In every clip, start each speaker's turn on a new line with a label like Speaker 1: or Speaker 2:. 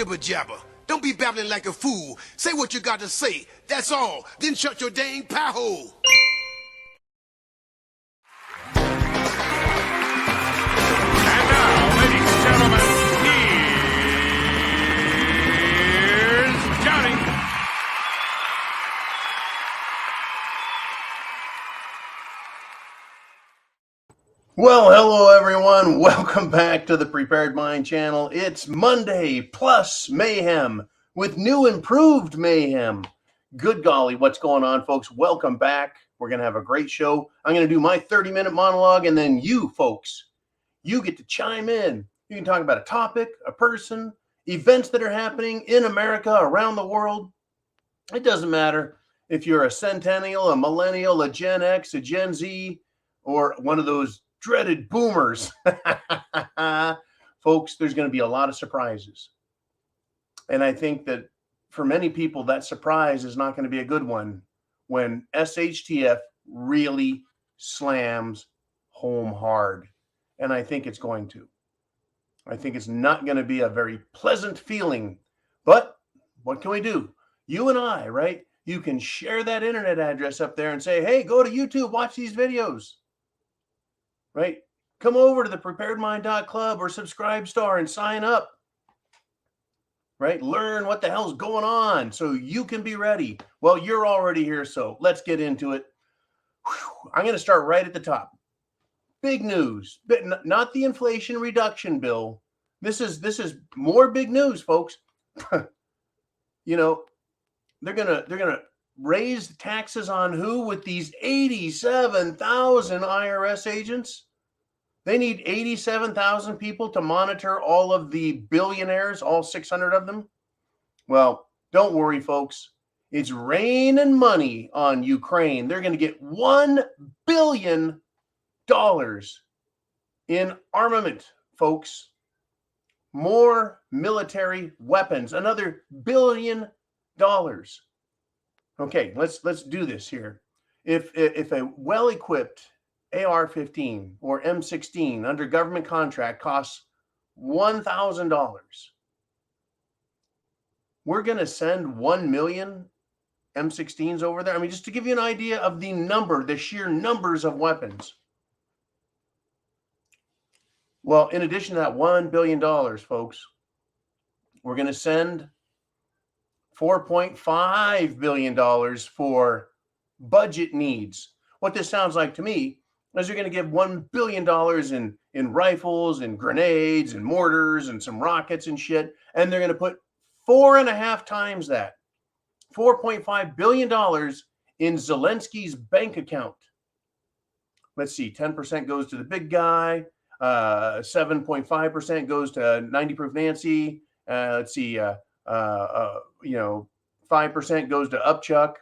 Speaker 1: jibber jabber. Don't be babbling like a fool. Say what you got to say. That's all. Then shut your dang pie hole.
Speaker 2: And now, ladies and gentlemen, here's Johnny.
Speaker 3: Well, hello everyone. Welcome back to the Prepared Mind channel. It's Monday plus mayhem with new improved mayhem. Good golly, what's going on, folks? Welcome back. We're going to have a great show. I'm going to do my 30-minute monologue, and then you, folks, you get to chime in. You can talk about a topic, a person, events that are happening in America, around the world. It doesn't matter if you're a centennial, a millennial, a Gen X, a Gen Z, or one of those dreaded boomers. Folks, there's going to be a lot of surprises. And I think that for many people, that surprise is not going to be a good one when SHTF really slams home hard. And I think it's going to. I think it's not going to be a very pleasant feeling. But what can we do? You and I, right? You can share that internet address up there and say, hey, go to YouTube, watch these videos. Right? Come over to the preparedmind.club or Subscribestar and sign up. Right? Learn what the hell's going on so you can be ready. Well, you're already here, so let's get into it. Whew. I'm going to start right at the top. Big news, but not the Inflation Reduction Bill. This is more big news, folks. You know, they're gonna raise taxes on who with these 87,000 IRS agents? They need 87,000 people to monitor all of the billionaires, all 600 of them. Well, don't worry, folks. It's raining money on Ukraine. They're going to get $1 billion in armament, folks. More military weapons, another $1 billion. Okay, let's do this here. If a well-equipped AR-15 or M16 under government contract costs $1,000, we're going to send 1 million M16s over there. I mean, just to give you an idea of the sheer numbers of weapons. Well, in addition to that $1 billion, folks, we're going to send $4.5 billion for budget needs. What this sounds like to me is you're going to give $1 billion in rifles and grenades and mortars and some rockets and shit, and they're going to put 4.5 times that, $4.5 billion in Zelensky's bank account. Let's see, 10% goes to the big guy, 7.5% goes to 90 Proof Nancy. Let's see, 5% goes to Upchuck,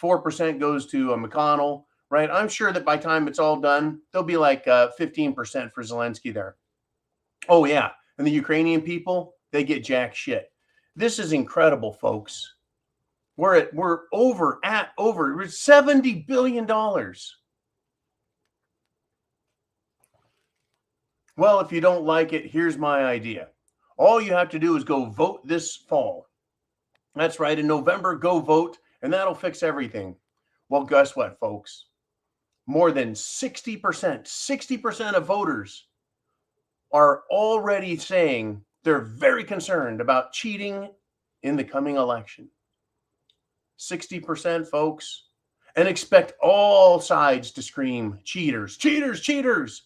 Speaker 3: 4% goes to McConnell, right? I'm sure that by the time it's all done, there'll be like 15% for Zelensky there. Oh yeah, and the Ukrainian people, they get jack shit. This is incredible, folks. We're over $70 billion. Well, if you don't like it, here's my idea. All you have to do is go vote this fall. That's right. In November, go vote, and that'll fix everything. Well, guess what, folks? More than 60% of voters are already saying they're very concerned about cheating in the coming election. 60%, folks, and expect all sides to scream, cheaters, cheaters, cheaters.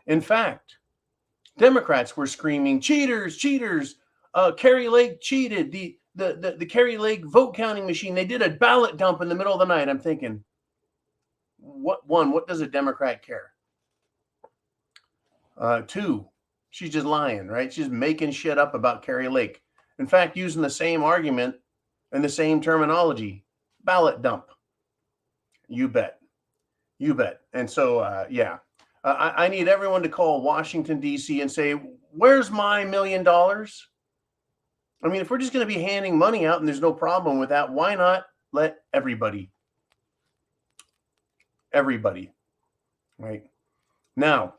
Speaker 3: In fact, Democrats were screaming, cheaters, cheaters. Kerry Lake cheated. The Kerry Lake vote counting machine, they did a ballot dump in the middle of the night. I'm thinking, what does a Democrat care? Two, she's just lying, right? She's making shit up about Kerry Lake. In fact, using the same argument and the same terminology, ballot dump. You bet. You bet. And so, yeah. I need everyone to call Washington, D.C. and say, where's my $1 million? I mean, if we're just going to be handing money out and there's no problem with that, why not let everybody, right? Now,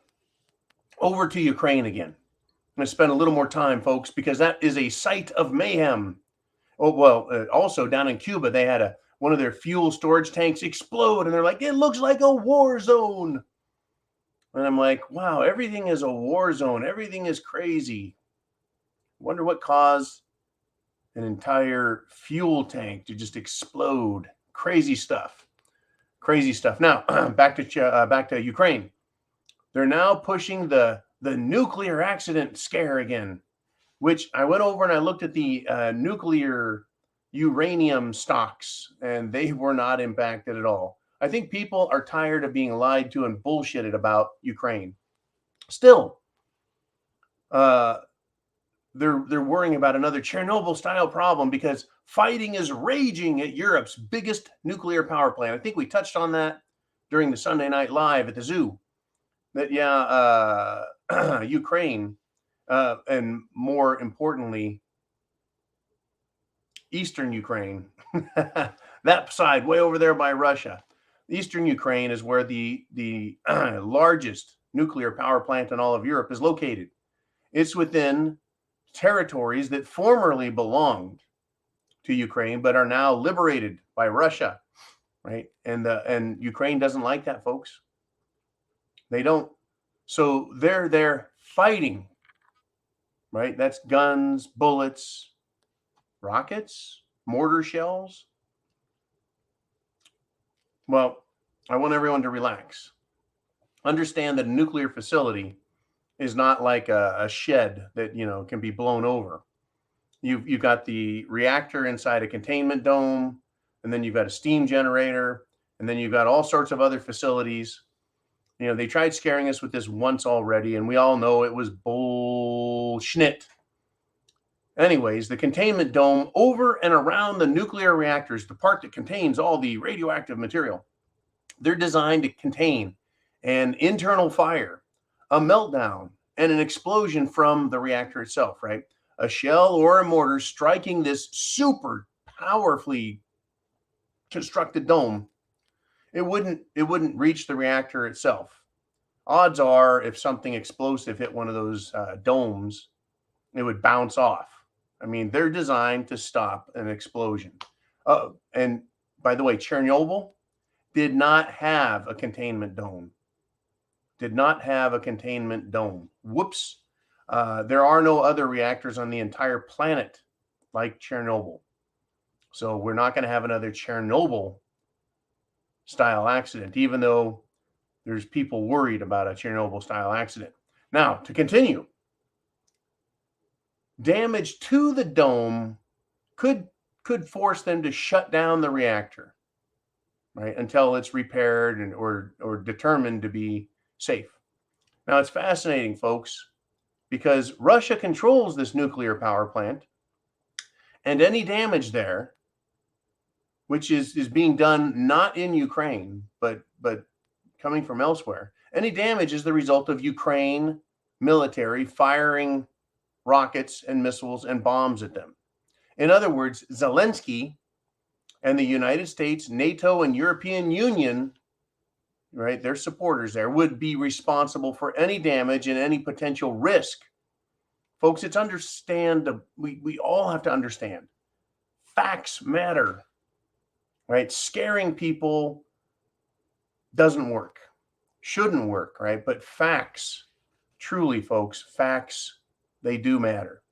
Speaker 3: over to Ukraine again. going to spend a little more time, folks, because that is a site of mayhem. Oh, well, also down in Cuba, they had one of their fuel storage tanks explode, and they're like, it looks like a war zone. And I'm like, wow, everything is a war zone. Everything is crazy. Wonder what caused an entire fuel tank to just explode. Crazy stuff. Crazy stuff. Now, back to Ukraine. They're now pushing the nuclear accident scare again, which I went over and I looked at the nuclear uranium stocks, and they were not impacted at all. I think people are tired of being lied to and bullshitted about Ukraine. Still, they're worrying about another Chernobyl-style problem because fighting is raging at Europe's biggest nuclear power plant. I think we touched on that during the Sunday Night Live at the zoo. That, Ukraine, and more importantly, Eastern Ukraine, that side way over there by Russia. Eastern Ukraine is where the largest nuclear power plant in all of Europe is located. It's within territories that formerly belonged to Ukraine, but are now liberated by Russia, right? And Ukraine doesn't like that, folks. They don't. So they're there fighting, right? That's guns, bullets, rockets, mortar shells. Well, I want everyone to relax. Understand that a nuclear facility is not like a shed that, can be blown over. You've got the reactor inside a containment dome, and then you've got a steam generator, and then you've got all sorts of other facilities. They tried scaring us with this once already, and we all know it was bullshit. Anyways, the containment dome over and around the nuclear reactors, the part that contains all the radioactive material, they're designed to contain an internal fire, a meltdown, and an explosion from the reactor itself, right? A shell or a mortar striking this super powerfully constructed dome, it wouldn't reach the reactor itself. Odds are, if something explosive hit one of those domes, it would bounce off. I mean, they're designed to stop an explosion. And by the way, Chernobyl did not have a containment dome. Whoops. There are no other reactors on the entire planet like Chernobyl. So we're not going to have another Chernobyl style accident, even though there's people worried about a Chernobyl style accident. Now, to continue, damage to the dome could force them to shut down the reactor, right, until it's repaired or determined to be safe. Now, it's fascinating, folks, because Russia controls this nuclear power plant, and any damage there, which is being done not in Ukraine, but coming from elsewhere, any damage is the result of Ukraine military firing rockets and missiles and bombs at them. In other words, Zelensky and the United States, NATO, and European Union, right, their supporters there, would be responsible for any damage and any potential risk. Folks, it's we all have to understand. Facts matter, right? Scaring people doesn't work, shouldn't work, right? But facts, truly, folks, facts, they do matter.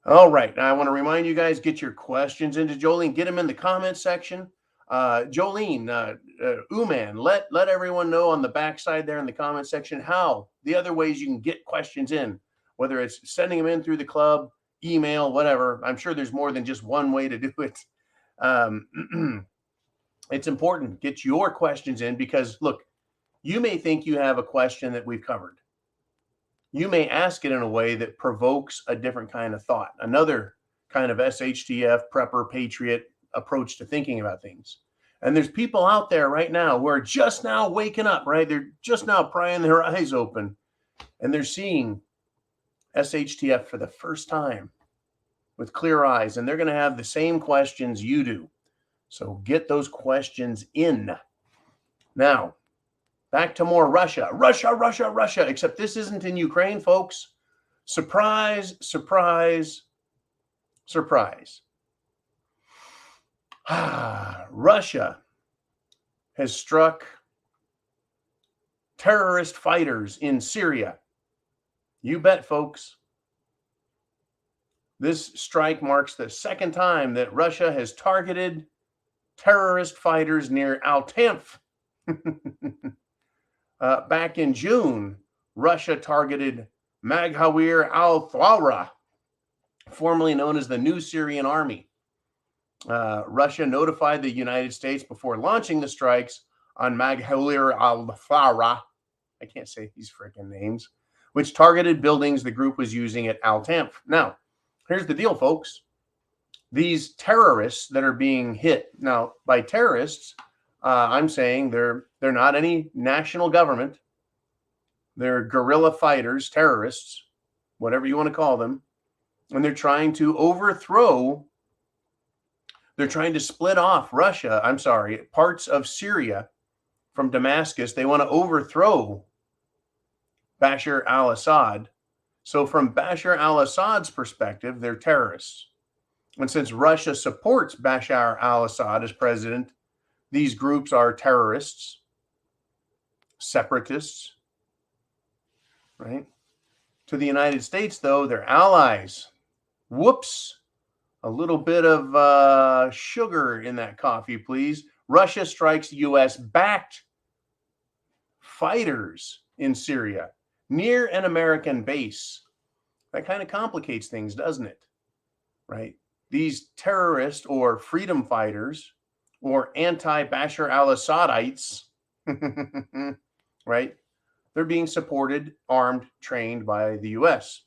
Speaker 3: All right. Now I want to remind you guys, get your questions into Jolene. Get them in the comments section. Jolene, Uman, let everyone know on the backside there in the comment section how the other ways you can get questions in, whether it's sending them in through the club, email, whatever. I'm sure there's more than just one way to do it. It's important. Get your questions in because, look, you may think you have a question that we've covered. You may ask it in a way that provokes a different kind of thought, another kind of SHTF, prepper, patriot approach to thinking about things. And there's people out there right now who are just now waking up, right? They're just now prying their eyes open, and they're seeing SHTF for the first time with clear eyes, and they're going to have the same questions you do. So get those questions in. Now, back to more Russia, except this isn't in Ukraine, folks. Surprise, surprise, surprise. Russia has struck terrorist fighters in Syria. You bet, folks. This strike marks the second time that Russia has targeted terrorist fighters near Al-Tanf. Back in June, Russia targeted Maghawir al-Thawra, formerly known as the New Syrian Army. Russia notified the United States before launching the strikes on Maghawir al-Thawra, I can't say these freaking names, which targeted buildings the group was using at Al-Tanf. Now, here's the deal, folks. These terrorists that are being hit, now by terrorists, I'm saying they're not any national government. They're guerrilla fighters, terrorists, whatever you want to call them. And they're trying to split off parts of Syria from Damascus. They want to overthrow Bashar al-Assad. So from Bashar al-Assad's perspective, they're terrorists. And since Russia supports Bashar al-Assad as president, these groups are terrorists, separatists, right? To the United States, though, they're allies. Whoops. A little bit of sugar in that coffee, please. Russia strikes U.S.-backed fighters in Syria near an American base. That kind of complicates things, doesn't it? Right? These terrorists or freedom fighters or anti-Bashar al-Assadites, right? They're being supported, armed, trained by the U.S.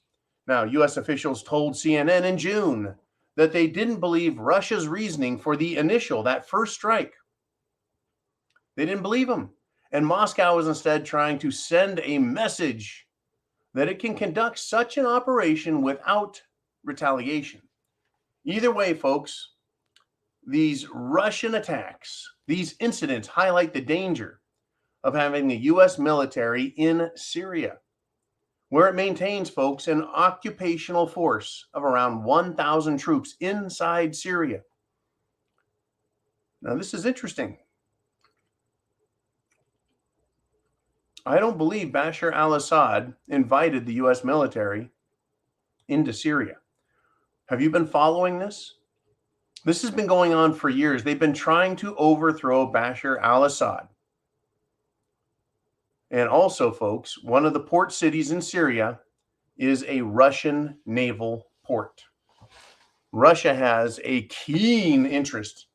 Speaker 3: Now, U.S. officials told CNN in June that they didn't believe Russia's reasoning for that first strike. They didn't believe them. And Moscow is instead trying to send a message that it can conduct such an operation without retaliation. Either way, folks, these Russian attacks, these incidents highlight the danger of having the U.S. military in Syria, where it maintains, folks, an occupational force of around 1,000 troops inside Syria. Now, this is interesting. I don't believe Bashar al-Assad invited the U.S. military into Syria. Have you been following this? This has been going on for years. They've been trying to overthrow Bashar al-Assad. And also, folks, one of the port cities in Syria is a Russian naval port. Russia has a keen interest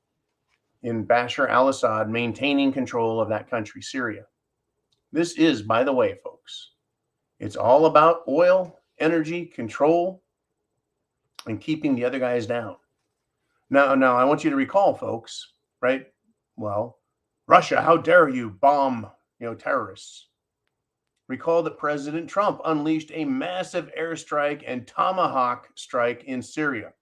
Speaker 3: in Bashar al-Assad maintaining control of that country, Syria. This is, by the way, folks, it's all about oil, energy, control, and keeping the other guys down. Now, I want you to recall, folks, right? Well, Russia, how dare you bomb, terrorists? Recall that President Trump unleashed a massive airstrike and tomahawk strike in Syria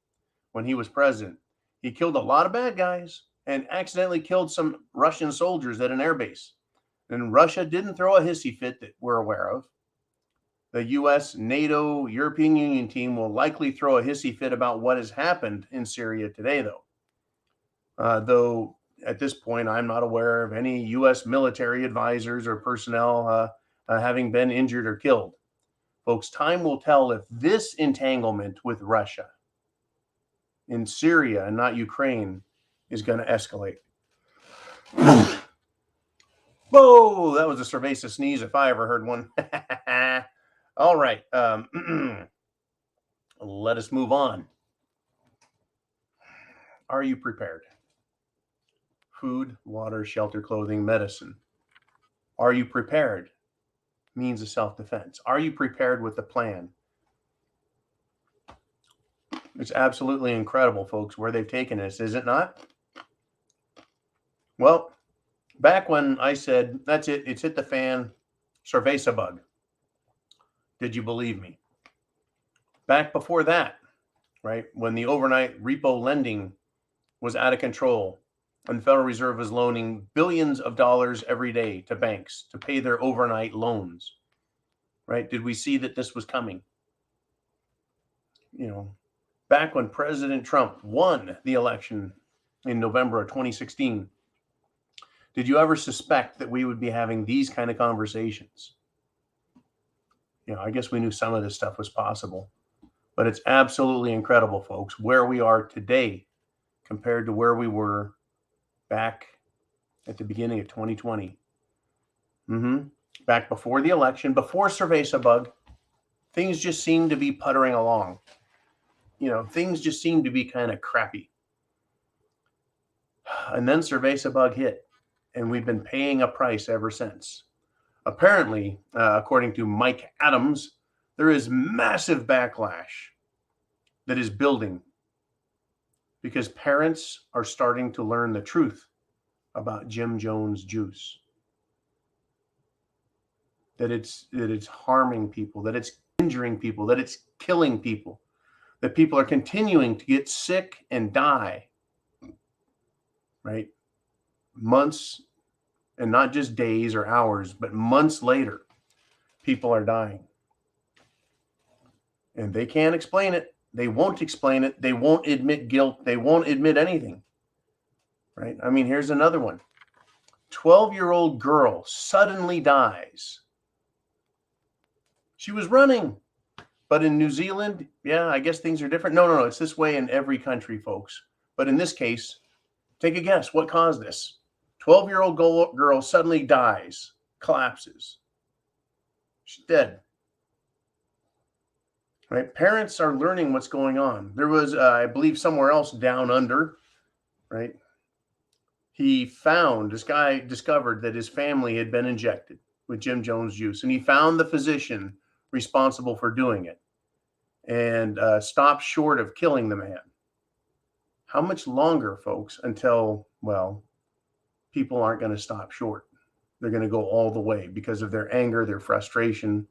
Speaker 3: when he was president. He killed a lot of bad guys and accidentally killed some Russian soldiers at an airbase. And Russia didn't throw a hissy fit that we're aware of. The U.S., NATO, European Union team will likely throw a hissy fit about what has happened in Syria today, though. Though at this point, I'm not aware of any U.S. military advisors or personnel having been injured or killed. Folks, time will tell if this entanglement with Russia in Syria and not Ukraine is going to escalate. Whoa, that was a cerveza sneeze if I ever heard one. All right. Let us move on. Are you prepared? Food, water, shelter, clothing, medicine. Are you prepared? Means of self-defense. Are you prepared with a plan? It's absolutely incredible, folks, where they've taken us, is it not? Well, back when I said, that's it, it's hit the fan, cerveza bug. Did you believe me? Back before that, right, when the overnight repo lending was out of control and the Federal Reserve was loaning billions of dollars every day to banks to pay their overnight loans, right? Did we see that this was coming? back when President Trump won the election in November of 2016, did you ever suspect that we would be having these kind of conversations? I guess we knew some of this stuff was possible, but it's absolutely incredible, folks, where we are today compared to where we were back at the beginning of 2020. Back before the election, before Cerveza bug, things just seemed to be puttering along. Things just seemed to be kind of crappy. And then Cerveza bug hit, and we've been paying a price ever since. Apparently, according to Mike Adams, there is massive backlash that is building because parents are starting to learn the truth about Jim Jones juice. That it's harming people, that it's injuring people, that it's killing people, that people are continuing to get sick and die, right? Months, and not just days or hours, but months later, people are dying. And they can't explain it. They won't explain it. They won't admit guilt. They won't admit anything, right? I mean, here's another one. 12-year-old girl suddenly dies. She was running. But in New Zealand, I guess things are different. No, it's this way in every country, folks. But in this case, take a guess. What caused this? 12-year-old girl suddenly dies, collapses. She's dead. Right? Parents are learning what's going on. There was, I believe, somewhere else down under, right? This guy discovered that his family had been injected with Jim Jones juice, and he found the physician responsible for doing it and stopped short of killing the man. How much longer, folks, until, people aren't going to stop short? They're going to go all the way because of their anger, their frustration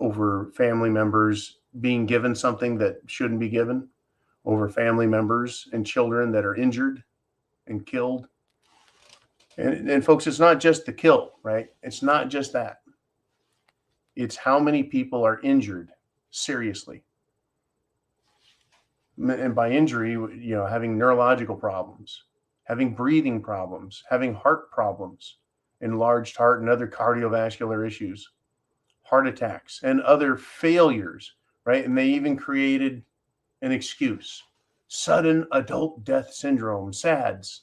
Speaker 3: over family members being given something that shouldn't be given, over family members and children that are injured and killed. And folks, it's not just the kill, right? It's not just that. It's how many people are injured seriously. And by injury, having neurological problems, having breathing problems, having heart problems, enlarged heart and other cardiovascular issues, heart attacks and other failures, right? And they even created an excuse, sudden adult death syndrome, SADS,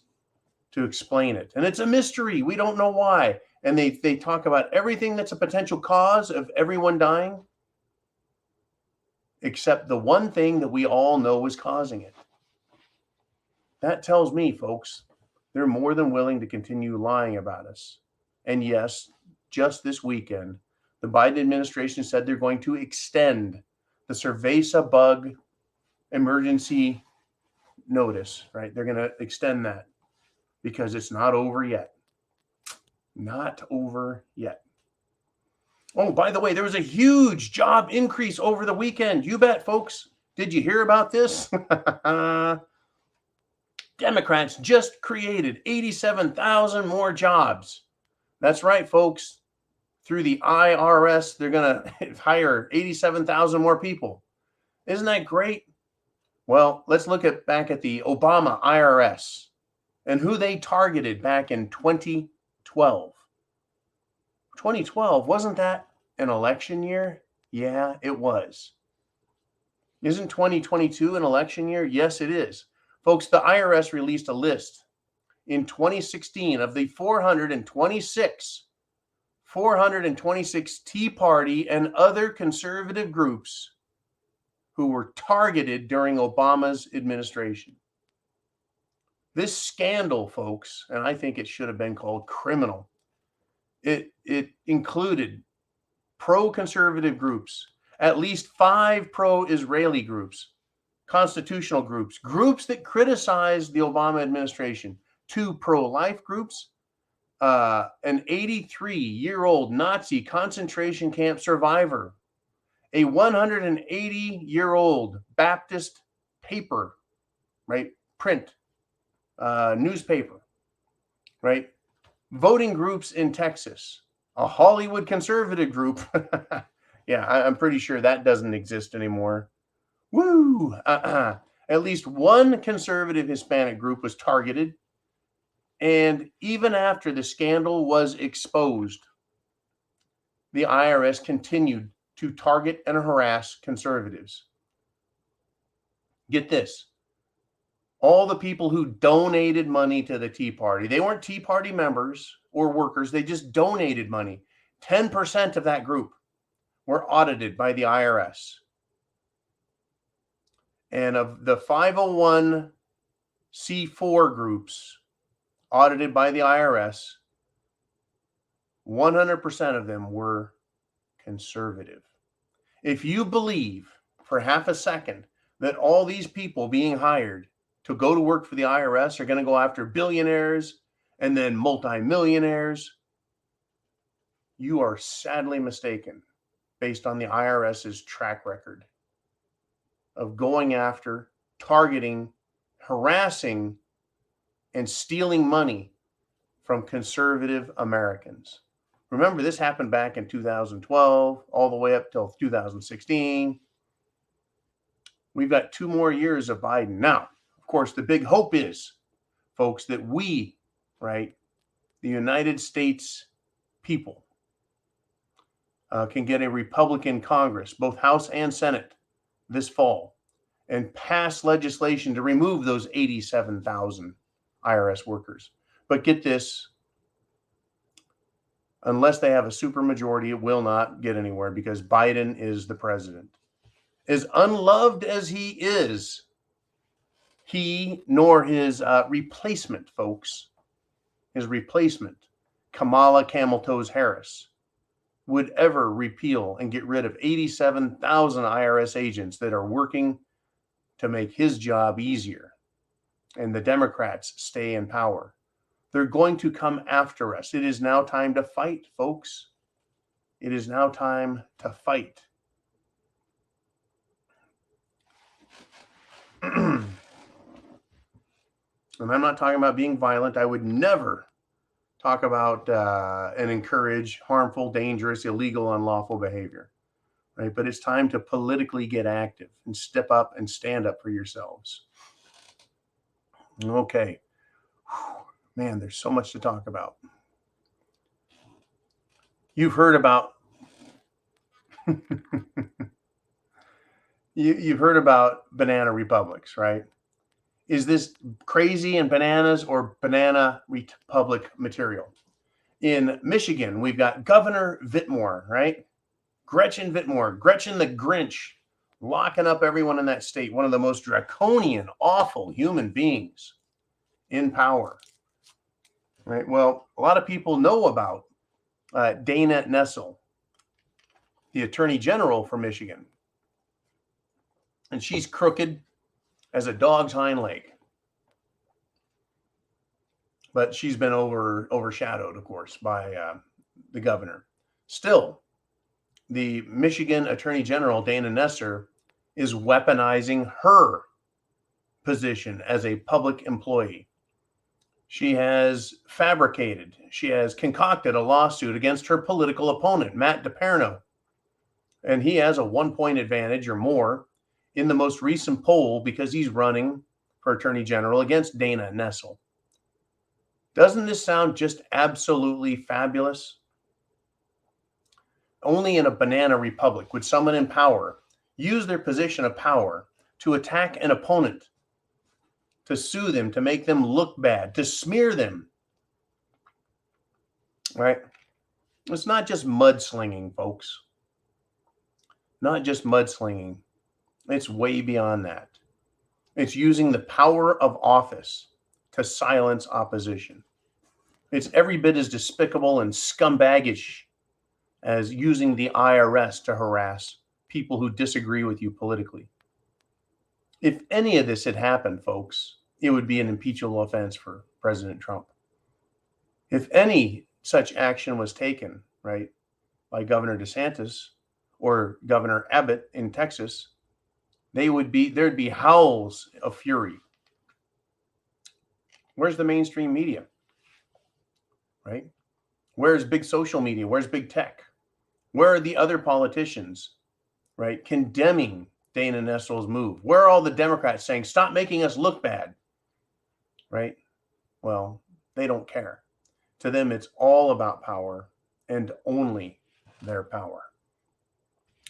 Speaker 3: to explain it. And it's a mystery. We don't know why. And they talk about everything that's a potential cause of everyone dying, except the one thing that we all know is causing it. That tells me, folks, they're more than willing to continue lying about us. And yes, just this weekend, the Biden administration said they're going to extend the Cerveza bug emergency notice, right? They're going to extend that because it's not over yet. Not over yet. Oh, by the way, there was a huge job increase over the weekend. You bet, folks. Did you hear about this? Democrats just created 87,000 more jobs. That's right, folks. Through the IRS, they're going to hire 87,000 more people. Isn't that great? Well, let's look back at the Obama IRS and who they targeted back in 2012. 2012, wasn't that an election year? Yeah, it was. Isn't 2022 an election year? Yes, it is. Folks, the IRS released a list in 2016 of the 426 Tea Party and other conservative groups who were targeted during Obama's administration. This scandal, folks, and I think it should have been called criminal, it included pro-conservative groups, at least 5 pro-Israeli groups, constitutional groups, groups that criticized the Obama administration, 2 pro-life groups, an 83-year-old Nazi concentration camp survivor, a 180-year-old Baptist paper, right, print, newspaper, right, voting groups in Texas, a Hollywood conservative group. Yeah, I'm pretty sure that doesn't exist anymore. Woo! At least one conservative Hispanic group was targeted. And even after the scandal was exposed, the IRS continued to target and harass conservatives. Get this. All the people who donated money to the Tea Party, they weren't Tea Party members or workers, they just donated money. 10% of that group were audited by the IRS. And of the 501c4 groups audited by the IRS, 100% of them were conservative. If you believe for half a second that all these people being hired to go to work for the IRS are going to go after billionaires and then multimillionaires, you are sadly mistaken based on the IRS's track record of going after, targeting, harassing, and stealing money from conservative Americans. Remember, this happened back in 2012, all the way up till 2016. We've got 2 more years of Biden. Now, of course, the big hope is, folks, that we, right, the United States people, can get a Republican Congress, both House and Senate, this fall, and pass legislation to remove those 87,000 IRS workers. But get this, unless they have a supermajority, it will not get anywhere because Biden is the president. As unloved as he is, he nor his replacement, folks, his replacement, Kamala Camel-Toes Harris, would ever repeal and get rid of 87,000 IRS agents that are working to make his job easier. And the Democrats stay in power. They're going to come after us. It is now time to fight, folks. It is now time to fight. And I'm not talking about being violent. I would never talk about and encourage harmful, dangerous, illegal, unlawful behavior, right? But it's time to politically get active and step up and stand up for yourselves. Okay. Man, there's so much to talk about. You've heard about you've heard about banana republics, right? Is this crazy and bananas or banana republic material? In Michigan, we've got Governor Whitmore, right? Gretchen Whitmore, Gretchen the Grinch, locking up everyone in that state. One of the most draconian, awful human beings in power, right? Well, a lot of people know about Dana Nessel, the Attorney General for Michigan. And she's crooked as a dog's hind leg. But she's been overshadowed, of course, by the governor. Still, the Michigan Attorney General, Dana Nessel, is weaponizing her position as a public employee. She has concocted a lawsuit against her political opponent, Matt DePerno. And he has a 1-point advantage or more in the most recent poll because he's running for Attorney General against Dana Nessel. Doesn't this sound just absolutely fabulous? Only in a banana republic would someone in power use their position of power to attack an opponent, to sue them, to make them look bad, to smear them. Right? It's not just mudslinging, folks. Not just mudslinging. It's way beyond that. It's using the power of office to silence opposition. It's every bit as despicable and scumbaggish as using the IRS to harass people who disagree with you politically. If any of this had happened, folks, it would be an impeachable offense for President Trump. If any such action was taken, right, by Governor DeSantis or Governor Abbott in Texas, there'd be howls of fury. Where's the mainstream media? Right? Where's big social media? Where's big tech? Where are the other politicians, right, condemning Dana Nestle's move? Where are all the Democrats saying, stop making us look bad? Right? Well, they don't care. To them, it's all about power and only their power.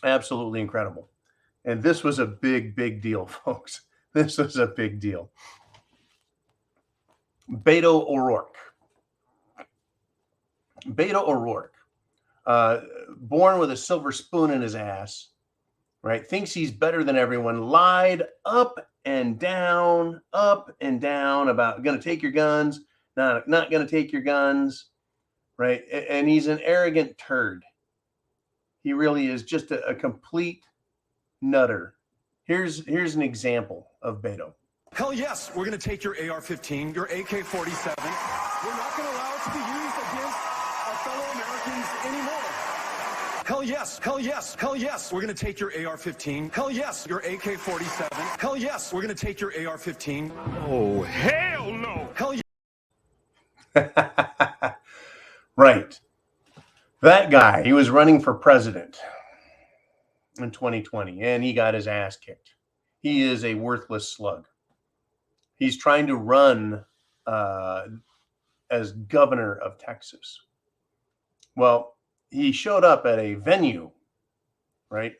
Speaker 3: Absolutely incredible. And this was a big, big deal, folks. This was a big deal. Beto O'Rourke. Beto O'Rourke, born with a silver spoon in his ass, right? Thinks he's better than everyone, lied up and down about going to take your guns, not going to take your guns, right? And he's an arrogant turd. He really is just a complete nutter. Here's an example of Beto.
Speaker 4: Hell yes, we're going to take your AR-15, your AK-47. We're not going to allow it to be used against our fellow Americans anymore. Hell yes, hell yes, hell yes, we're going to take your AR-15. Hell yes, your AK-47. Hell yes, we're going to take your AR-15.
Speaker 2: Oh, hell no.
Speaker 4: Hell yes.
Speaker 3: Right. That guy, he was running for president in 2020, and he got his ass kicked. He is a worthless slug. He's trying to run as governor of Texas. Well, he showed up at a venue, right?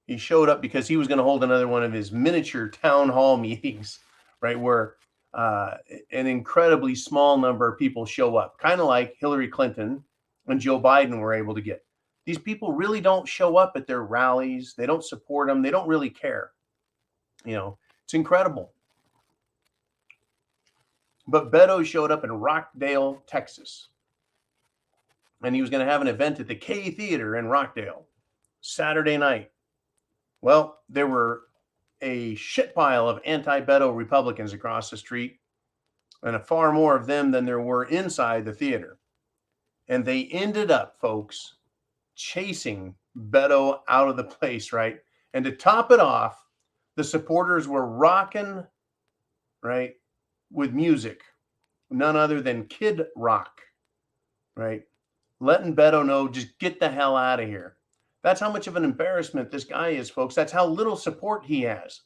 Speaker 3: He showed up because he was going to hold another one of his miniature town hall meetings, right? Where an incredibly small number of people show up, kind of like Hillary Clinton and Joe Biden were able to get. These people really don't show up at their rallies. They don't support them. They don't really care. You know, it's incredible. But Beto showed up in Rockdale, Texas. And he was going to have an event at the K Theater in Rockdale Saturday night. Well, there were a shit pile of anti-Beto Republicans across the street, and a far more of them than there were inside the theater. And they ended up, folks, chasing Beto out of the place, right? And to top it off, the supporters were rocking, right, with music, none other than Kid Rock, right? Letting Beto know, just get the hell out of here. That's how much of an embarrassment this guy is, folks. That's how little support he has.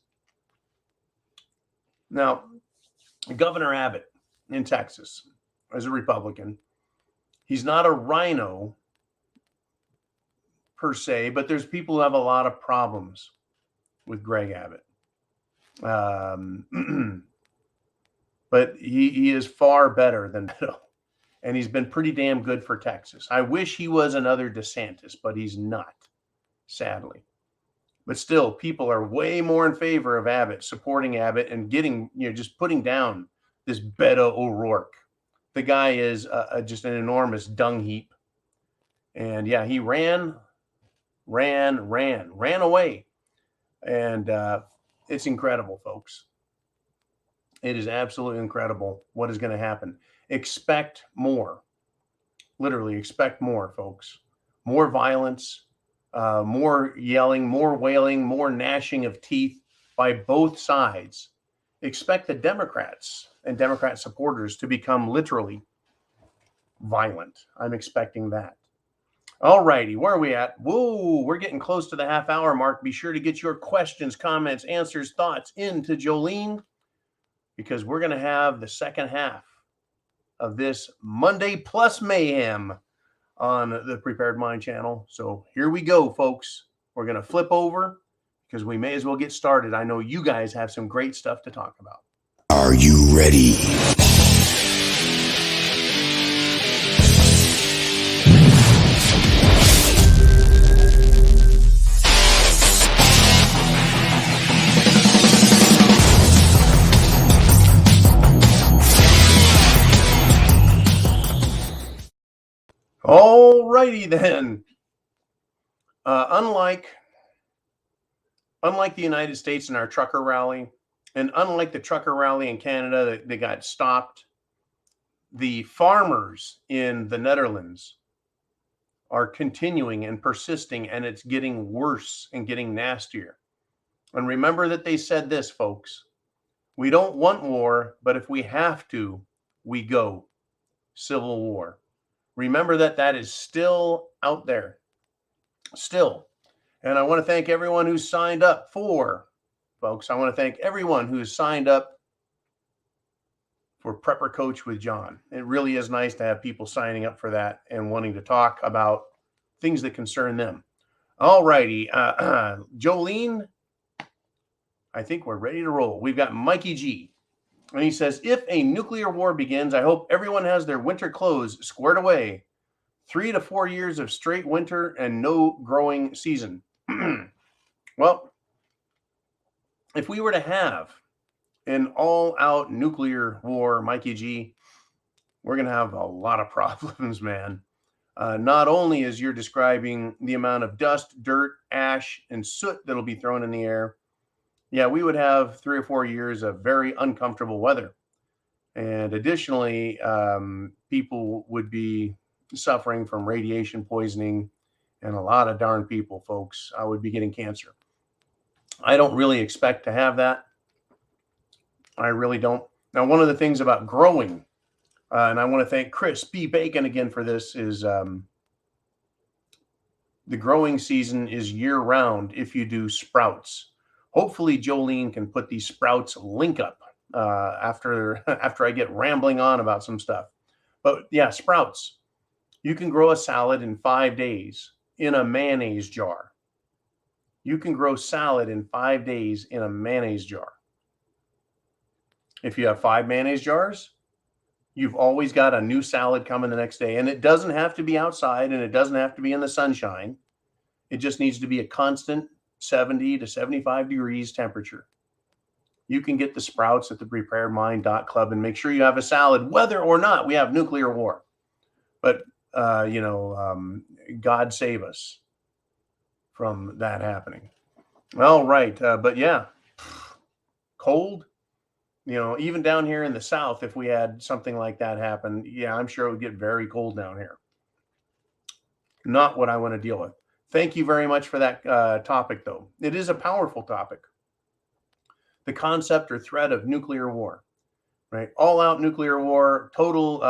Speaker 3: Now, Governor Abbott in Texas, as a Republican, he's not a rhino per se, but there's people who have a lot of problems with Greg Abbott. But he is far better than Beto. And he's been pretty damn good for Texas. I wish he was another DeSantis, but he's not, sadly. But still, people are way more in favor of Abbott, supporting Abbott, and getting, just putting down this Beto O'Rourke. The guy is just an enormous dung heap. And yeah, he ran away. And it's incredible, folks. It is absolutely incredible what is going to happen. Expect more. Literally expect more, folks. More violence, more yelling, more wailing, more gnashing of teeth by both sides. Expect the Democrats and Democrat supporters to become literally violent. I'm expecting that. All righty, where are we at? Whoa, we're getting close to the half-hour mark. Be sure to get your questions, comments, answers, thoughts into Jolene, because we're going to have the second half of this Monday Plus Mayhem on the Prepared Mind channel. So here we go, folks. We're going to flip over because we may as well get started. I know you guys have some great stuff to talk about.
Speaker 5: Are you ready?
Speaker 3: All righty then. Unlike the United States and our trucker rally, and unlike the trucker rally in Canada that got stopped, the farmers in the Netherlands are continuing and persisting, and it's getting worse and getting nastier. And remember that they said this, folks. We don't want war, but if we have to, we go. Civil war. Remember that is still out there. Still. And I want to thank everyone who's signed up for, folks. I want to thank everyone who's signed up for Prepper Coach with John. It really is nice to have people signing up for that and wanting to talk about things that concern them. All righty. Jolene, I think we're ready to roll. We've got Mikey G. And he says, if a nuclear war begins, I hope everyone has their winter clothes squared away. 3 to 4 years of straight winter and no growing season. Well, if we were to have an all-out nuclear war, Mikey G, we're going to have a lot of problems, man. Not only as you're describing the amount of dust, dirt, ash, and soot that'll be thrown in the air, yeah, we would have 3 or 4 years of very uncomfortable weather. And additionally, people would be suffering from radiation poisoning, and a lot of darn people, folks, would be getting cancer. I don't really expect to have that. I really don't. Now, one of the things about growing, and I want to thank Chris B. Bacon again for this, is the growing season is year-round if you do sprouts. Hopefully, Jolene can put these sprouts link up after I get rambling on about some stuff. But yeah, sprouts. You can grow a salad in 5 days in a mayonnaise jar. You can grow salad in 5 days in a mayonnaise jar. If you have 5 mayonnaise jars, you've always got a new salad coming the next day. And it doesn't have to be outside, and it doesn't have to be in the sunshine. It just needs to be a constant 70 to 75 degrees temperature. You can get the sprouts at the preparedmind.club and make sure you have a salad, whether or not we have nuclear war. But, God save us from that happening. All right. But yeah, cold, even down here in the South, if we had something like that happen, yeah, I'm sure it would get very cold down here. Not what I want to deal with. Thank you very much for that topic, though. It is a powerful topic. The concept or threat of nuclear war, right? All-out nuclear war, totally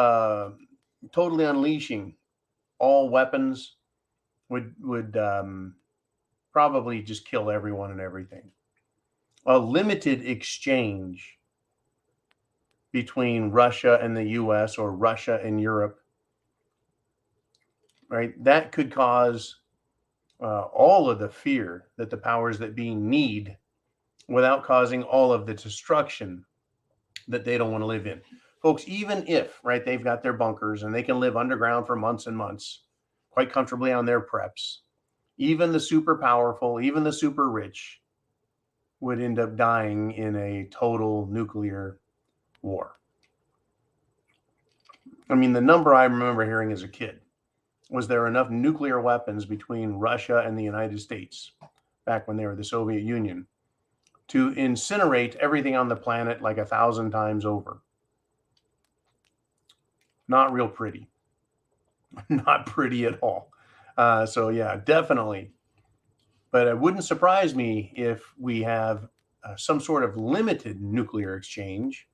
Speaker 3: unleashing all weapons would probably just kill everyone and everything. A limited exchange between Russia and the U.S. or Russia and Europe, right? That could cause all of the fear that the powers that be need without causing all of the destruction that they don't want to live in. Folks, even if, right, they've got their bunkers and they can live underground for months and months, quite comfortably on their preps, even the super powerful, even the super rich would end up dying in a total nuclear war. I mean, the number I remember hearing as a kid was there enough nuclear weapons between Russia and the United States back when they were the Soviet Union to incinerate everything on the planet like 1,000 times over. Not real pretty. Not pretty at all. So yeah, definitely. But it wouldn't surprise me if we have some sort of limited nuclear exchange.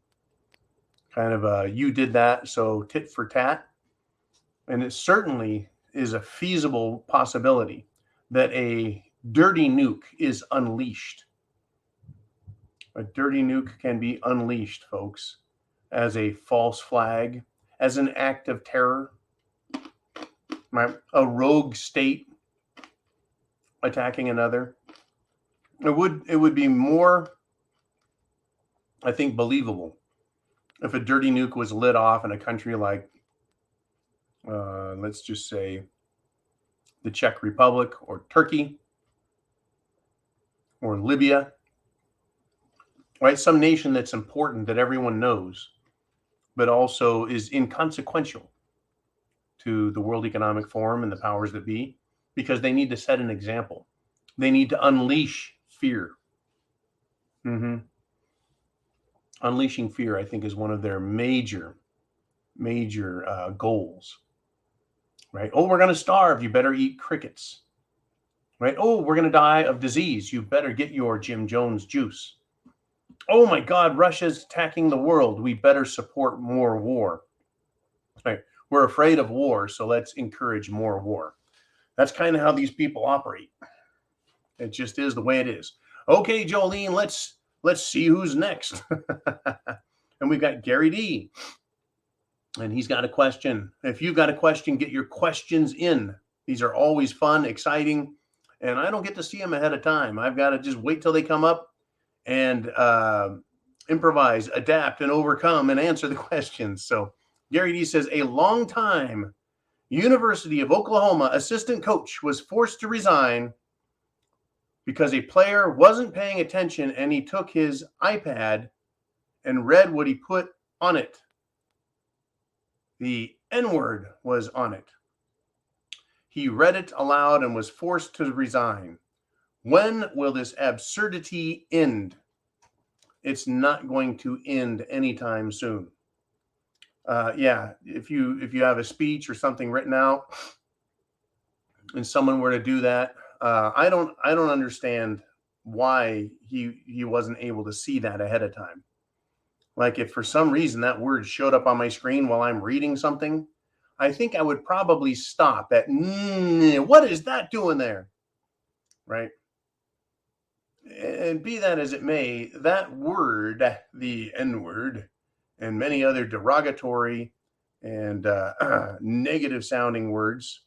Speaker 3: Kind of you did that, so tit for tat. And it certainly is a feasible possibility that a dirty nuke is unleashed. A dirty nuke can be unleashed, folks, as a false flag, as an act of terror, right? A rogue state attacking another. It would be more, I think, believable if a dirty nuke was lit off in a country like, let's just say, the Czech Republic or Turkey or Libya, right? Some nation that's important that everyone knows, but also is inconsequential to the World Economic Forum and the powers that be, because they need to set an example. They need to unleash fear. Unleashing fear, I think, is one of their major goals. Right? Oh, we're going to starve. You better eat crickets. Right? Oh, we're going to die of disease. You better get your Jim Jones juice. Oh my God, Russia's attacking the world. We better support more war. Right? We're afraid of war, so let's encourage more war. That's kind of how these people operate. It just is the way it is. Okay, Jolene, let's see who's next. And we've got Gary D. And he's got a question. If you've got a question, get your questions in. These are always fun, exciting, and I don't get to see them ahead of time. I've got to just wait till they come up and improvise, adapt, and overcome and answer the questions. So Gary D says, a long-time University of Oklahoma assistant coach was forced to resign because a player wasn't paying attention and he took his iPad and read what he put on it. The N-word was on it. He read it aloud and was forced to resign. When will this absurdity end? It's not going to end anytime soon. Yeah, if you have a speech or something written out and someone were to do that, I don't understand why he wasn't able to see that ahead of time. Like if for some reason that word showed up on my screen while I'm reading something, I think I would probably stop at, what is that doing there? Right? And be that as it may, that word, the N-word, and many other derogatory and negative sounding words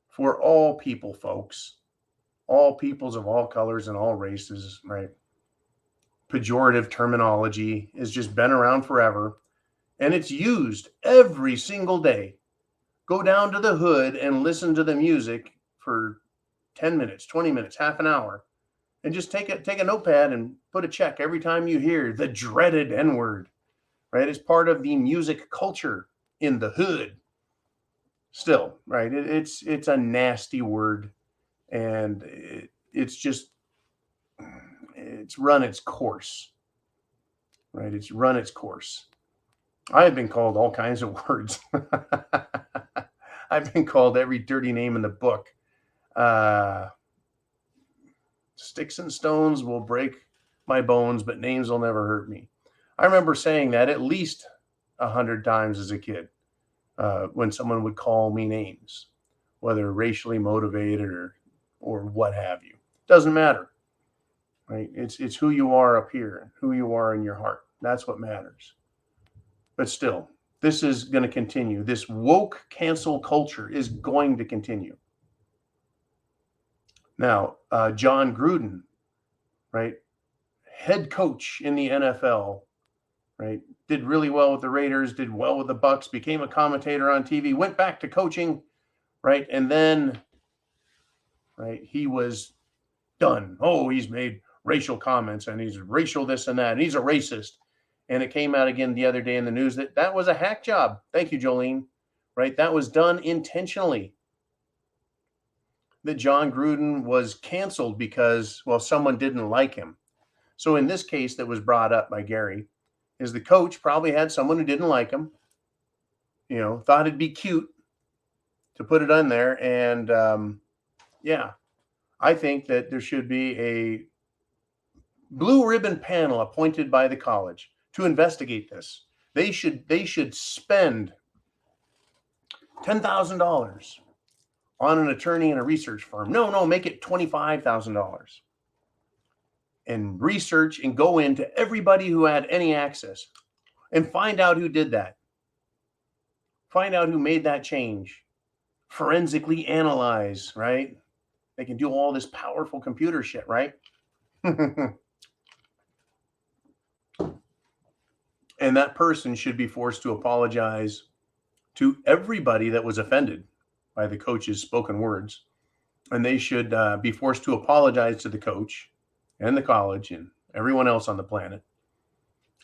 Speaker 3: for all people, folks, all peoples of all colors and all races, right? Pejorative terminology has just been around forever, and it's used every single day. Go down to the hood and listen to the music for 10 minutes, 20 minutes, half an hour, and just take a notepad and put a check every time you hear the dreaded N-word, right? It's part of the music culture in the hood. Still, right? It's a nasty word, and it's run its course, right? It's run its course. I have been called all kinds of words. I've been called every dirty name in the book. Sticks and stones will break my bones, but names will never hurt me. I remember saying that at least 100 times as a kid when someone would call me names, whether racially motivated or what have you. Doesn't matter, right? It's who you are up here, who you are in your heart. That's what matters. But still, this is going to continue. This woke cancel culture is going to continue. Now, John Gruden, right, head coach in the NFL, right, did really well with the Raiders, did well with the Bucks, became a commentator on TV, went back to coaching, right, and then, right, he was done. Oh, he's made racial comments, and he's racial this and that, and he's a racist. And it came out again the other day in the news that was a hack job. Thank you, Jolene, right? That was done intentionally. That John Gruden was canceled because, well, someone didn't like him. So in this case that was brought up by Gary, is the coach probably had someone who didn't like him, thought it'd be cute to put it on there. And yeah, I think that there should be a blue ribbon panel appointed by the college to investigate this. They should spend $10,000 on an attorney and a research firm. No, make it $25,000. And research and go into everybody who had any access and find out who did that. Find out who made that change. Forensically analyze, right? They can do all this powerful computer shit, right? And that person should be forced to apologize to everybody that was offended by the coach's spoken words. And they should be forced to apologize to the coach and the college and everyone else on the planet.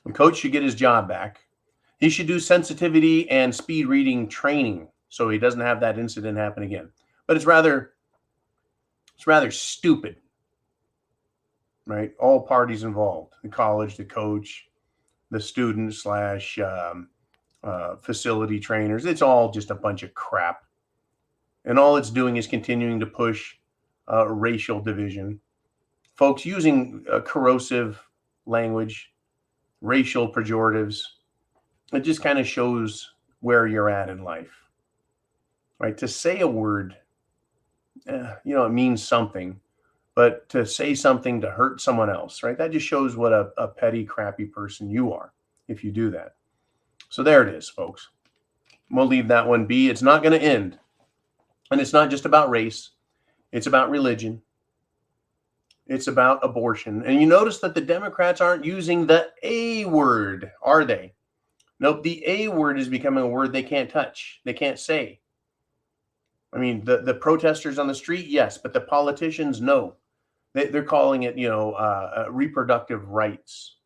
Speaker 3: The coach should get his job back. He should do sensitivity and speed reading training so he doesn't have that incident happen again. But it's rather stupid, right? All parties involved, the college, the coach, the student / facility trainers. It's all just a bunch of crap. And all it's doing is continuing to push racial division. Folks using corrosive language, racial pejoratives. It just kind of shows where you're at in life, right? To say a word it means something. But to say something to hurt someone else, right? That just shows what a petty, crappy person you are if you do that. So there it is, folks. We'll leave that one be. It's not going to end. And it's not just about race. It's about religion. It's about abortion. And you notice that the Democrats aren't using the A word, are they? Nope, the A word is becoming a word they can't touch. They can't say. I mean, the protesters on the street, yes, but the politicians, no. They're calling it, reproductive rights.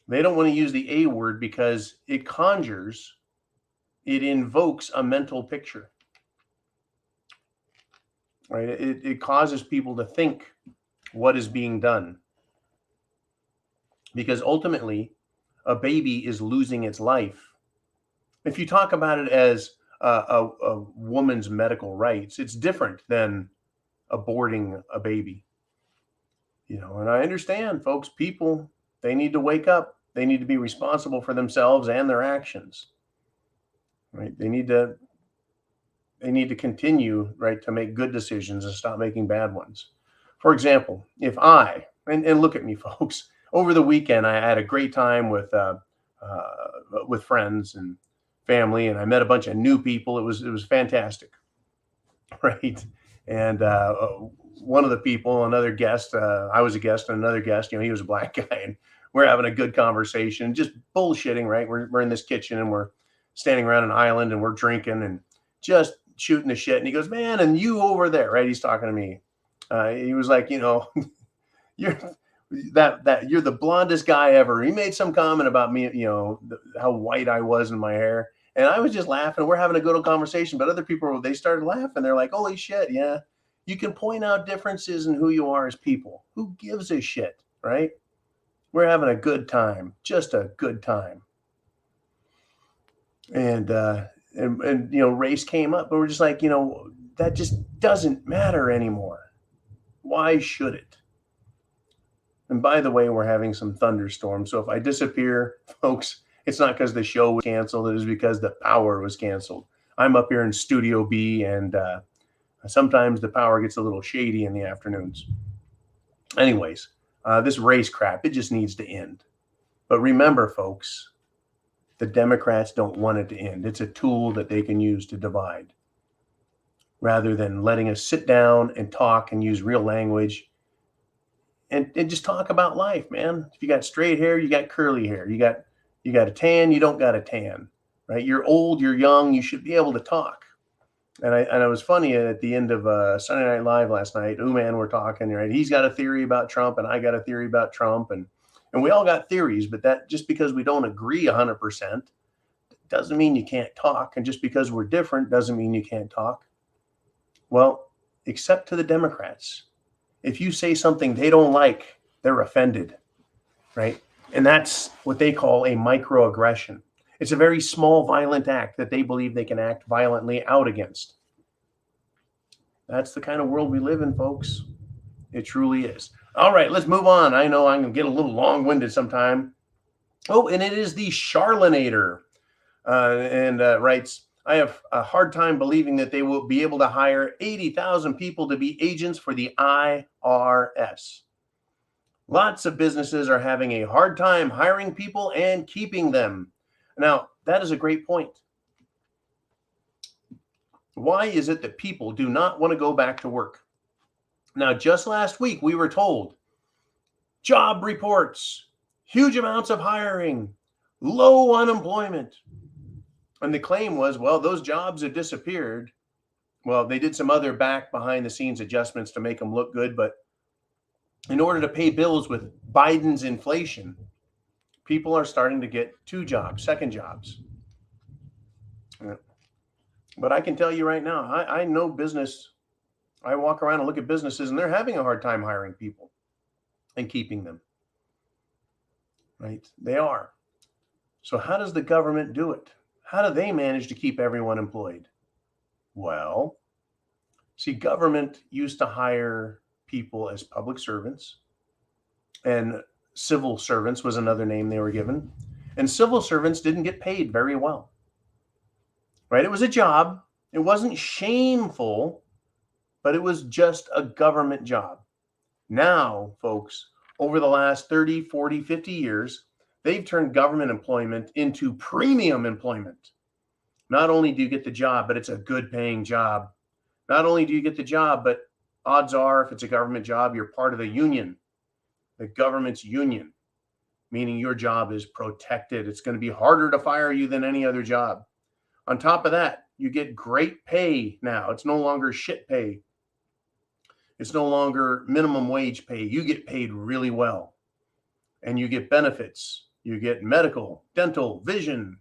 Speaker 3: They don't want to use the A word because it invokes a mental picture, right? It causes people to think what is being done. Because ultimately, a baby is losing its life. If you talk about it as a woman's medical rights, it's different than aborting a baby. And I understand, folks, people, they need to wake up. They need to be responsible for themselves and their actions, right? They need to continue, right, to make good decisions and stop making bad ones. For example, if and look at me, folks, over the weekend, I had a great time with friends and family, and I met a bunch of new people. It was fantastic, right? And one of the people, another guest, I was a guest, and another guest, he was a black guy, and we're having a good conversation, just bullshitting, right? We're in this kitchen, and we're standing around an island, and we're drinking and just shooting the shit. And he goes, "Man, and you over there," right? He's talking to me. He was like, "You're you're the blondest guy ever." He made some comment about me, how white I was in my hair. And I was just laughing. We're having a good old conversation, but other people, they started laughing. They're like, "Holy shit, yeah. You can point out differences in who you are as people. Who gives a shit, right? We're having a good time, just a good time." And race came up, but we're just like, that just doesn't matter anymore. Why should it? And by the way, we're having some thunderstorms. So if I disappear, folks, it's not because the show was canceled. It is because the power was canceled. I'm up here in Studio B, and sometimes the power gets a little shady in the afternoons. Anyways, this race crap, it just needs to end. But remember, folks, the Democrats don't want it to end. It's a tool that they can use to divide, rather than letting us sit down and talk and use real language and just talk about life, man. If you got straight hair, you got curly hair. You got a tan, you don't got a tan, right? You're old, you're young, you should be able to talk. And it was funny at the end of Sunday Night Live last night. Man, we're talking, right? He's got a theory about Trump, and I got a theory about Trump, and we all got theories. But that, just because we don't agree 100%, doesn't mean you can't talk. And just because we're different doesn't mean you can't talk. Well, except to the Democrats. If you say something they don't like, they're offended, right? And that's what they call a microaggression. It's a very small, violent act that they believe they can act violently out against. That's the kind of world we live in, folks. It truly is. All right, let's move on. I know I'm going to get a little long-winded sometime. Oh, and it is the Charlanator. Writes, "I have a hard time believing that they will be able to hire 80,000 people to be agents for the IRS. Lots of businesses are having a hard time hiring people and keeping them." Now, that is a great point. Why is it that people do not want to go back to work? Now, just last week, we were told job reports, huge amounts of hiring, low unemployment. And the claim was, well, those jobs have disappeared. Well, they did some other behind the scenes adjustments to make them look good. But in order to pay bills with Biden's inflation, people are starting to get two jobs, second jobs. But I can tell you right now, I know business. I walk around and look at businesses, and they're having a hard time hiring people and keeping them. Right? They are. So how does the government do it? How do they manage to keep everyone employed? Well, see, government used to hire people as public servants, and civil servants was another name they were given. And civil servants didn't get paid very well. Right? It was a job. It wasn't shameful but it was just a government job. Now, folks, over the last 30, 40, 50 years, they've turned government employment into premium employment. Not only do you get the job, but it's a good paying job. Not only do you get the job, but odds are, if it's a government job, you're part of the union, the government's union, meaning your job is protected. It's going to be harder to fire you than any other job. On top of that, you get great pay now. It's no longer shit pay. It's no longer minimum wage pay. You get paid really well. And you get benefits. You get medical, dental, vision.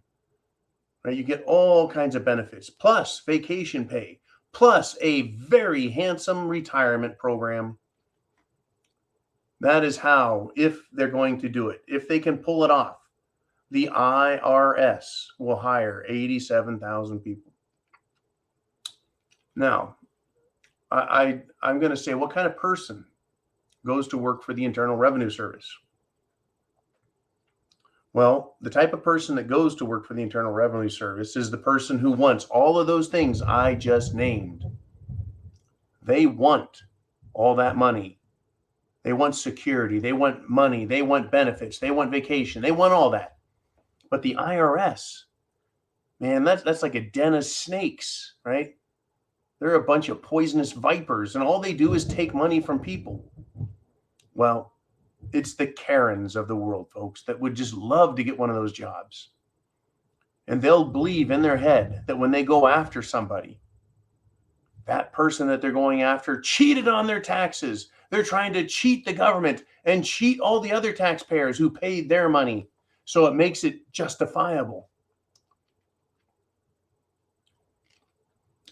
Speaker 3: Right? You get all kinds of benefits, plus vacation pay, plus a very handsome retirement program. That is how, if they're going to do it, if they can pull it off, the IRS will hire 87,000 people. Now, I'm going to say, what kind of person goes to work for the Internal Revenue Service? Well, the type of person that goes to work for the Internal Revenue Service is the person who wants all of those things I just named. They want all that money. They want security. They want money. They want benefits. They want vacation. They want all that. But the IRS, man, that's like a den of snakes, right? They're a bunch of poisonous vipers, and all they do is take money from people. Well, it's the Karens of the world, folks, that would just love to get one of those jobs. And they'll believe in their head that when they go after somebody, that person that they're going after cheated on their taxes. They're trying to cheat the government and cheat all the other taxpayers who paid their money. So it makes it justifiable.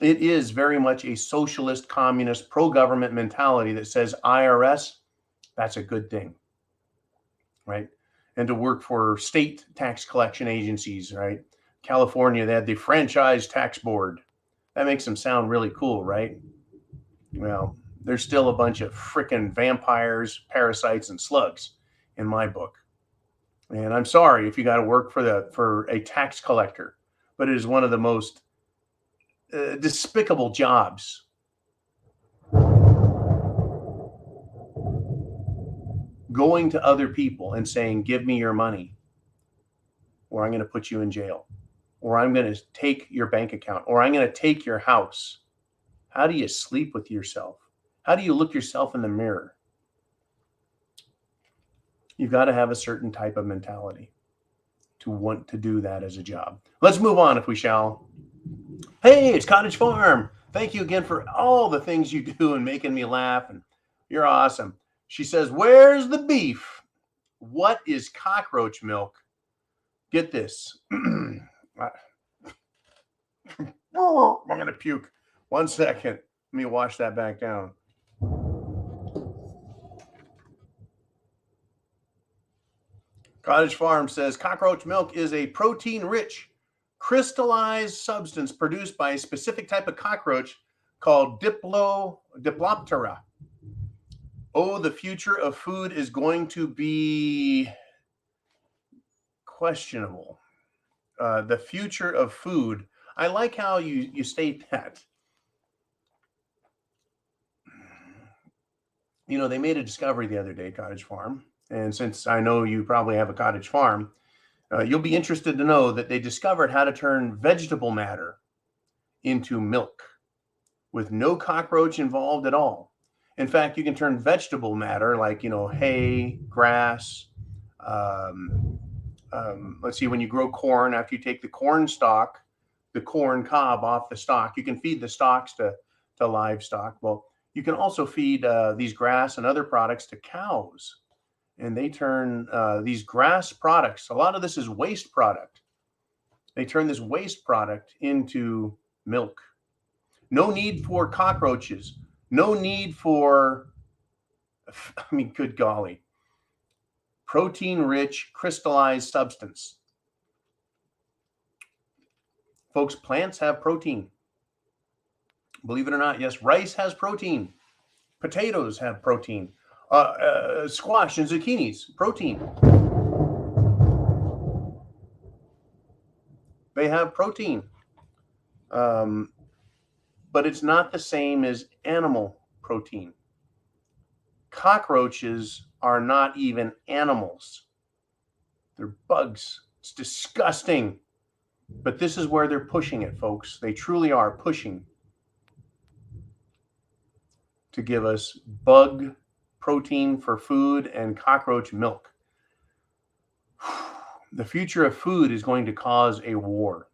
Speaker 3: It is very much a socialist, communist, pro-government mentality that says IRS, that's a good thing, right? And to work for state tax collection agencies, right? California, they had the Franchise Tax Board. That makes them sound really cool, right? Well, there's still a bunch of frickin' vampires, parasites, and slugs in my book. And I'm sorry if you got to work for a tax collector, but it is one of the most despicable jobs. Going to other people and saying, give me your money, or I'm going to put you in jail, or I'm going to take your bank account, or I'm going to take your house. How do you sleep with yourself? How do you look yourself in the mirror? You've got to have a certain type of mentality to want to do that as a job. Let's move on, if we shall. Hey, it's Cottage Farm. Thank you again for all the things you do and making me laugh. And you're awesome. She says, where's the beef? What is cockroach milk? Get this. I'm going to puke. 1 second. Let me wash that back down. Cottage Farm says cockroach milk is a protein-rich, crystallized substance produced by a specific type of cockroach called Diploptera. Oh, the future of food is going to be questionable. The future of food. I like how you state that. You know, they made a discovery the other day, Cottage Farm. And since I know you probably have a cottage farm, you'll be interested to know that they discovered how to turn vegetable matter into milk with no cockroach involved at all. In fact, you can turn vegetable matter like, hay, grass. Let's see, when you grow corn, after you take the corn stalk, the corn cob off the stalk, you can feed the stalks to livestock. Well, you can also feed these grass and other products to cows. And they turn these grass products, a lot of this is waste product. They turn this waste product into milk. No need for cockroaches. No need for, good golly, protein-rich crystallized substance. Folks, plants have protein. Believe it or not, yes, rice has protein. Potatoes have protein. Squash and zucchinis, protein. They have protein. but it's not the same as animal protein. Cockroaches are not even animals. They're bugs. It's disgusting. But this is where they're pushing it, folks. They truly are pushing to give us bug protein for food and cockroach milk. The future of food is going to cause a war,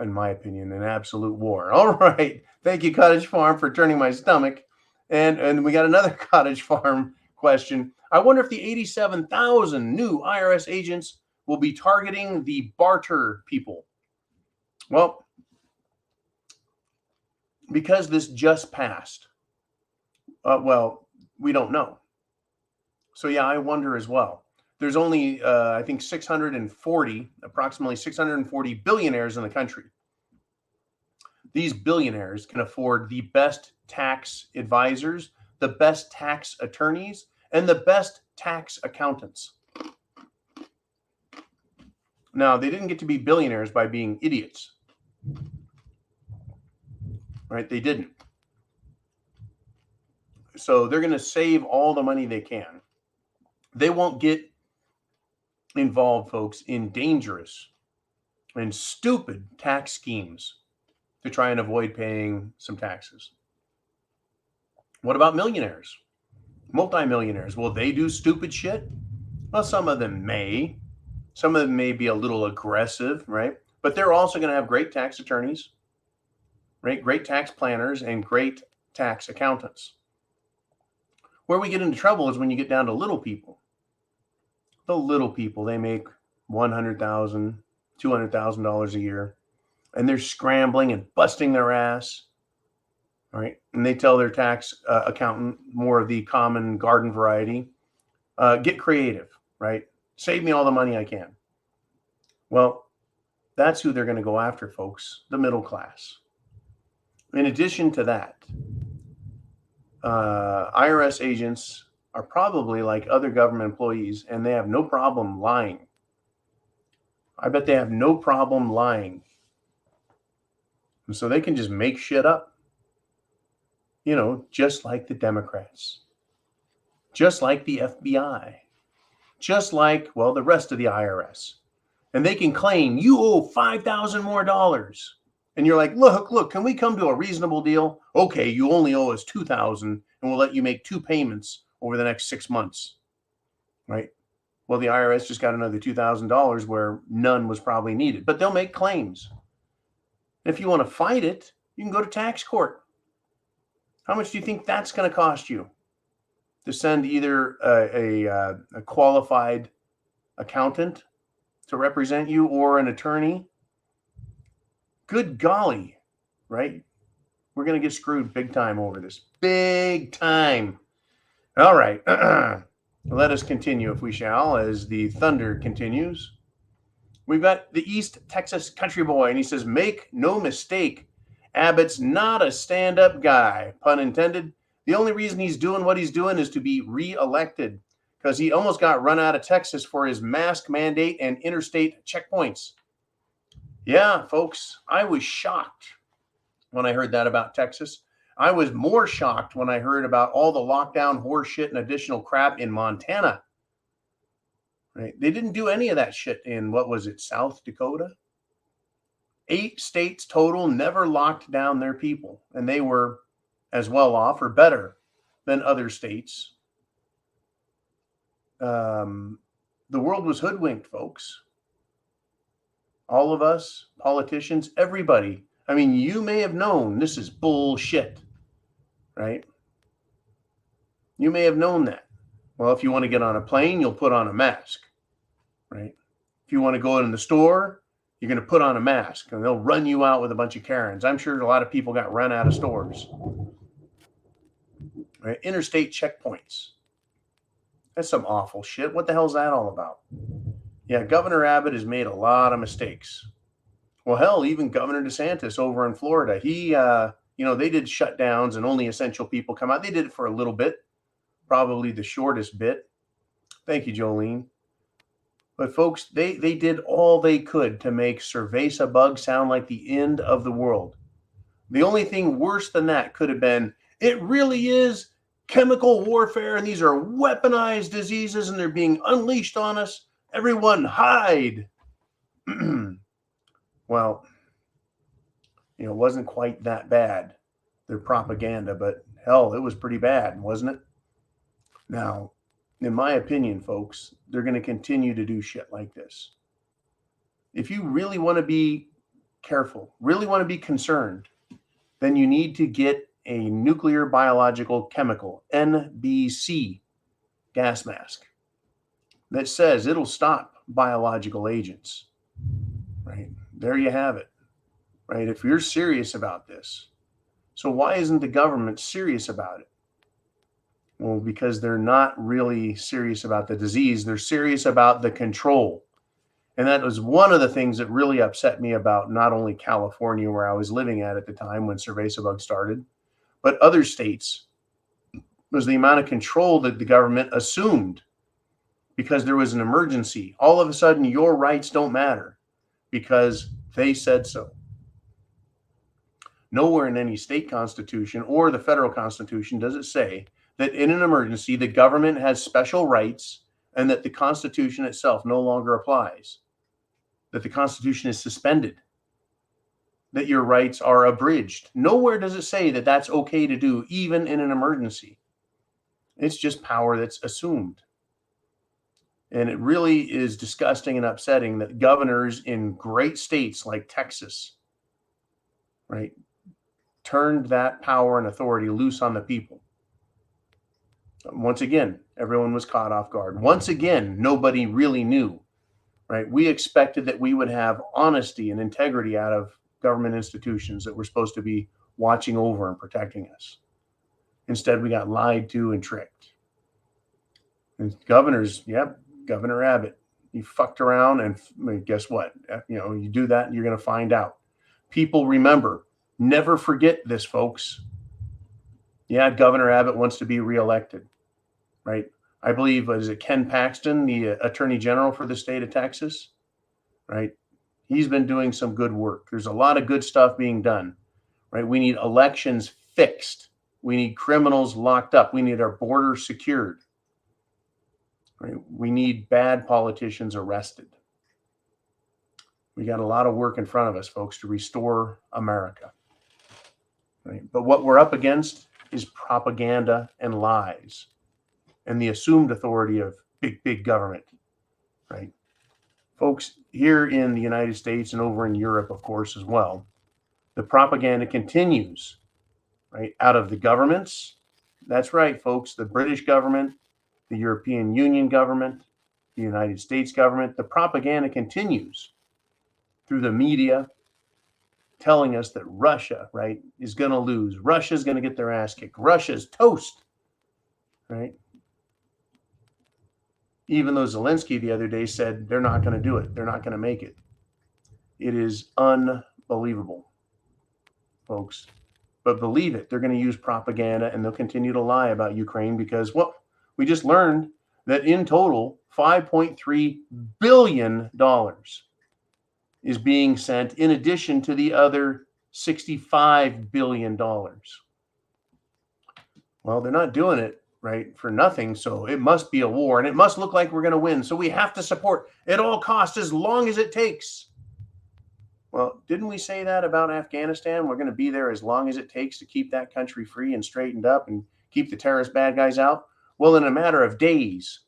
Speaker 3: in my opinion, an absolute war. All right. Thank you, Cottage Farm, for turning my stomach. And we got another Cottage Farm question. I wonder if the 87,000 new IRS agents will be targeting the barter people. Well, because this just passed, well, we don't know. So, yeah, I wonder as well. There's only, I think, approximately 640 billionaires in the country. These billionaires can afford the best tax advisors, the best tax attorneys, and the best tax accountants. Now, they didn't get to be billionaires by being idiots. Right? They didn't. So they're going to save all the money they can. They won't get involved, folks, in dangerous and stupid tax schemes to try and avoid paying some taxes. What about millionaires? Multimillionaires? Will they do stupid shit? Well, some of them may. Some of them may be a little aggressive, right? But they're also going to have great tax attorneys, right? Great tax planners and great tax accountants. Where we get into trouble is when you get down to little people. The little people, they make $100,000, $200,000 a year, and they're scrambling and busting their ass, right? And they tell their tax accountant, more of the common garden variety, get creative, right? Save me all the money I can. Well, that's who they're going to go after, folks, the middle class. In addition to that, IRS agents are probably like other government employees, and they have no problem lying. I bet they have no problem lying. And so they can just make shit up. You know, just like the Democrats. Just like the FBI. Just like, well, the rest of the IRS. And they can claim you owe $5,000 more. And you're like, look, can we come to a reasonable deal? Okay, you only owe us $2,000, and we'll let you make 2 payments over the next 6 months, right? Well, the IRS just got another $2,000 where none was probably needed, but they'll make claims. If you want to fight it, you can go to tax court. How much do you think that's going to cost you to send either a qualified accountant to represent you or an attorney? Good golly, right? We're going to get screwed big time over this. Big time. All right. Let us continue, if we shall, as the thunder continues. We've got the East Texas country boy, and he says, make no mistake, Abbott's not a stand-up guy, pun intended. The only reason he's doing what he's doing is to be re-elected, because he almost got run out of Texas for his mask mandate and interstate checkpoints. Yeah, folks, I was shocked when I heard that about Texas. I was more shocked when I heard about all the lockdown horseshit and additional crap in Montana. Right? They didn't do any of that shit in, what was it, South Dakota? 8 states total never locked down their people, and they were as well off or better than other states. The world was hoodwinked, folks. All of us, politicians, everybody. I mean, you may have known this is bullshit, right? You may have known that. Well, if you want to get on a plane, you'll put on a mask, right? If you want to go in the store, you're going to put on a mask, and they'll run you out with a bunch of Karens. I'm sure a lot of people got run out of stores. Right? Interstate checkpoints. That's some awful shit. What the hell is that all about? Yeah, Governor Abbott has made a lot of mistakes. Well, hell, even Governor DeSantis over in Florida, he, they did shutdowns and only essential people come out. They did it for a little bit, probably the shortest bit. Thank you, Jolene. But folks, they did all they could to make cerveza bug sound like the end of the world. The only thing worse than that could have been, it really is chemical warfare, and these are weaponized diseases, and they're being unleashed on us. Everyone hide. Well, it wasn't quite that bad, their propaganda, but hell, it was pretty bad, wasn't it? Now, in my opinion, folks, they're going to continue to do shit like this. If you really want to be careful, really want to be concerned, then you need to get a nuclear biological chemical, NBC, gas mask that says it'll stop biological agents, right? There you have it, right? If you're serious about this. So why isn't the government serious about it? Well, because they're not really serious about the disease. They're serious about the control. And that was one of the things that really upset me about not only California, where I was living at the time when Cerveza started, but other states, was the amount of control that the government assumed because there was an emergency. All of a sudden, your rights don't matter because they said so. Nowhere in any state constitution or the federal constitution does it say that in an emergency, the government has special rights and that the Constitution itself no longer applies, that the Constitution is suspended, that your rights are abridged. Nowhere does it say that that's okay to do, even in an emergency. It's just power that's assumed. And it really is disgusting and upsetting that governors in great states like Texas, right, turned that power and authority loose on the people. Once again, everyone was caught off guard. Once again, nobody really knew, right? We expected that we would have honesty and integrity out of government institutions that were supposed to be watching over and protecting us. Instead, we got lied to and tricked. And governors, Governor Abbott, you fucked around, and guess what? You do that and you're going to find out. People remember, never forget this, folks. Yeah, Governor Abbott wants to be reelected, right? I believe, is it Ken Paxton, the Attorney General for the state of Texas, right? He's been doing some good work. There's a lot of good stuff being done, right? We need elections fixed. We need criminals locked up. We need our borders secured, right? We need bad politicians arrested. We got a lot of work in front of us, folks, to restore America, right? But what we're up against is propaganda and lies and the assumed authority of big government, right? Folks, here in the United States and over in Europe, of course, as well, the propaganda continues, right? Out of the governments. That's right, folks. The British government, the European Union government, the United States government. The propaganda continues through the media, telling us that Russia, right, is going to lose. Russia's going to get their ass kicked. Russia's toast, right? Even though Zelensky the other day said they're not going to do it. They're not going to make it. It is unbelievable, folks. But believe it, they're going to use propaganda and they'll continue to lie about Ukraine because, well, we just learned that in total, $5.3 billion is being sent in addition to the other $65 billion. Well, they're not doing it, right, for nothing. So it must be a war and it must look like we're going to win. So we have to support at all costs as long as it takes. Well, didn't we say that about Afghanistan? We're going to be there as long as it takes to keep that country free and straightened up and keep the terrorist bad guys out. Well, in a matter of days,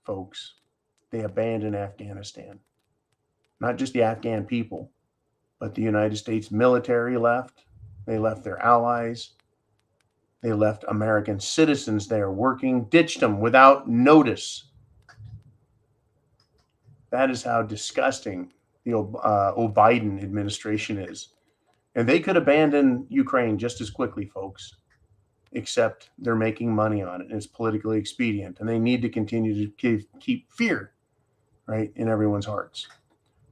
Speaker 3: folks, they abandoned Afghanistan. Not just the Afghan people, but the United States military left. They left their allies. They left American citizens there working, ditched them without notice. That is how disgusting the Biden administration is. And they could abandon Ukraine just as quickly, folks, except they're making money on it and it's politically expedient. And they need to continue to keep fear, right, in everyone's hearts.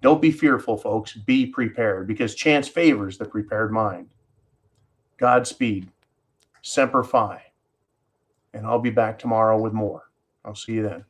Speaker 3: Don't be fearful, folks. Be prepared because chance favors the prepared mind. Godspeed. Semper Fi. And I'll be back tomorrow with more. I'll see you then.